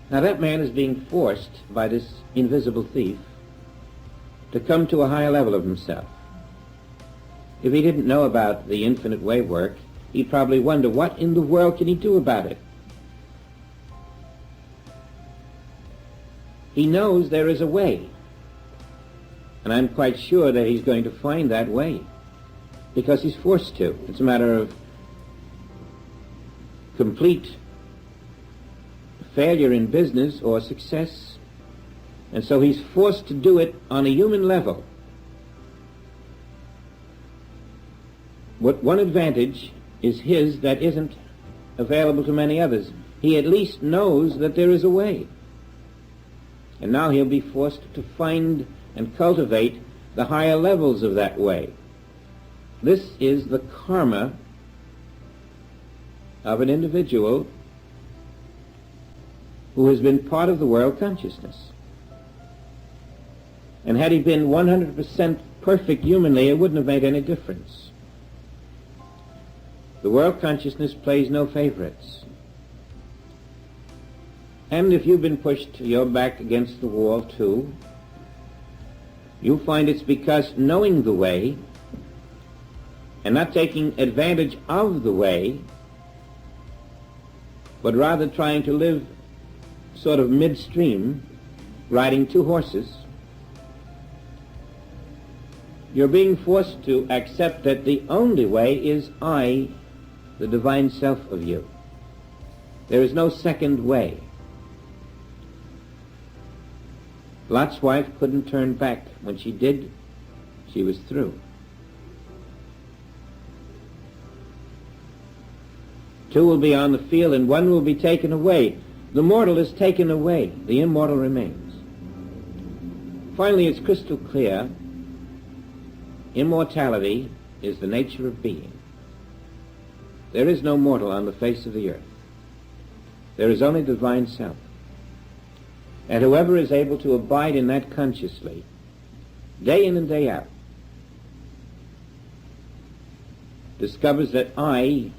Now that man is being forced by this invisible thief to come to a higher level of himself. If he didn't know about the infinite way work, he'd probably wonder, what in the world can he do about it? He knows there is a way, and I'm quite sure that he's going to find that way, because he's forced to. It's a matter of complete failure in business or success, and so he's forced to do it on a human level. What one advantage is his that isn't available to many others. He at least knows that there is a way. And now he'll be forced to find and cultivate the higher levels of that way. This is the karma of an individual who has been part of the world consciousness. And had he been 100% perfect humanly, it wouldn't have made any difference. The world consciousness plays no favorites. And if you've been pushed your back against the wall too, you'll find it's because knowing the way and not taking advantage of the way, but rather trying to live sort of midstream, riding two horses, you're being forced to accept that the only way is I, the divine self of you. There is no second way. Lot's wife couldn't turn back. When she did, she was through. Two will be on the field and one will be taken away. The mortal is taken away. The immortal remains. Finally, it's crystal clear. Immortality is the nature of being. There is no mortal on the face of the earth. There is only divine self. And whoever is able to abide in that consciously, day in and day out, discovers that I,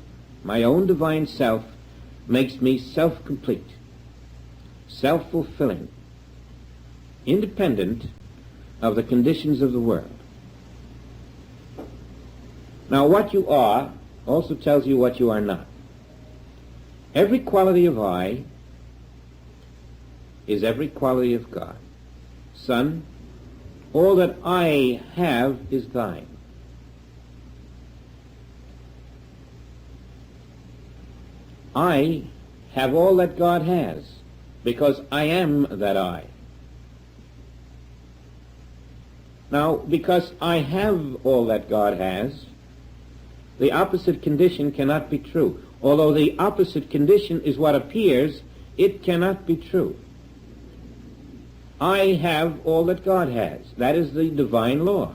my own divine self, makes me self-complete, self-fulfilling, independent of the conditions of the world. Now, what you are also tells you what you are not. Every quality of I is every quality of God. Son, all that I have is thine. I have all that God has because I am that I. Now, because I have all that God has, the opposite condition cannot be true. Although the opposite condition is what appears, it cannot be true. I have all that God has. That is the divine law.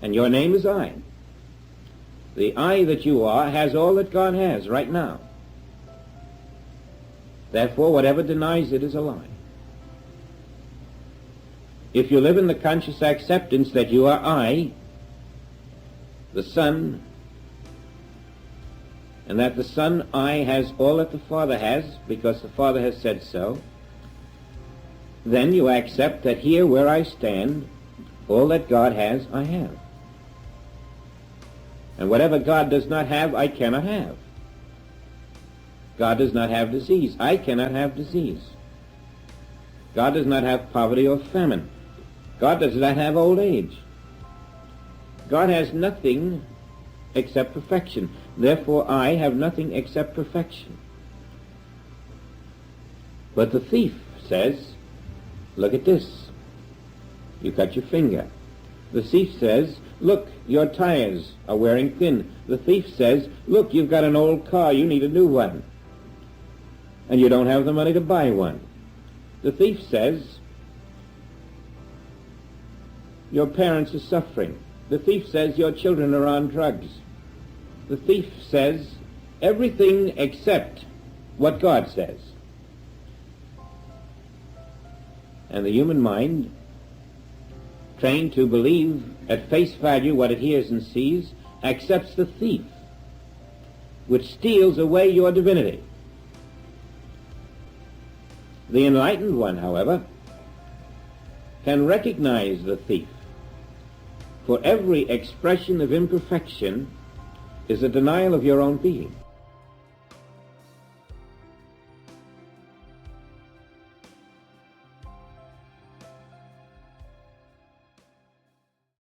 And your name is I. The I that you are has all that God has right now. Therefore, whatever denies it is a lie. If you live in the conscious acceptance that you are I, the Son, and that the Son, I, has all that the Father has, because the Father has said so, then you accept that here where I stand, all that God has, I have. And whatever God does not have, I cannot have. God does not have disease. I cannot have disease. God does not have poverty or famine. God does not have old age. God has nothing except perfection. Therefore, I have nothing except perfection. But the thief says, look at this. You cut your finger. The thief says, look, your tires are wearing thin. The thief says, look, you've got an old car, you need a new one. And you don't have the money to buy one. The thief says, your parents are suffering. The thief says, your children are on drugs. The thief says everything except what God says. And the human mind, trained to believe at face value what it hears and sees, accepts the thief, which steals away your divinity. The enlightened one, however, can recognize the thief, for every expression of imperfection is a denial of your own being.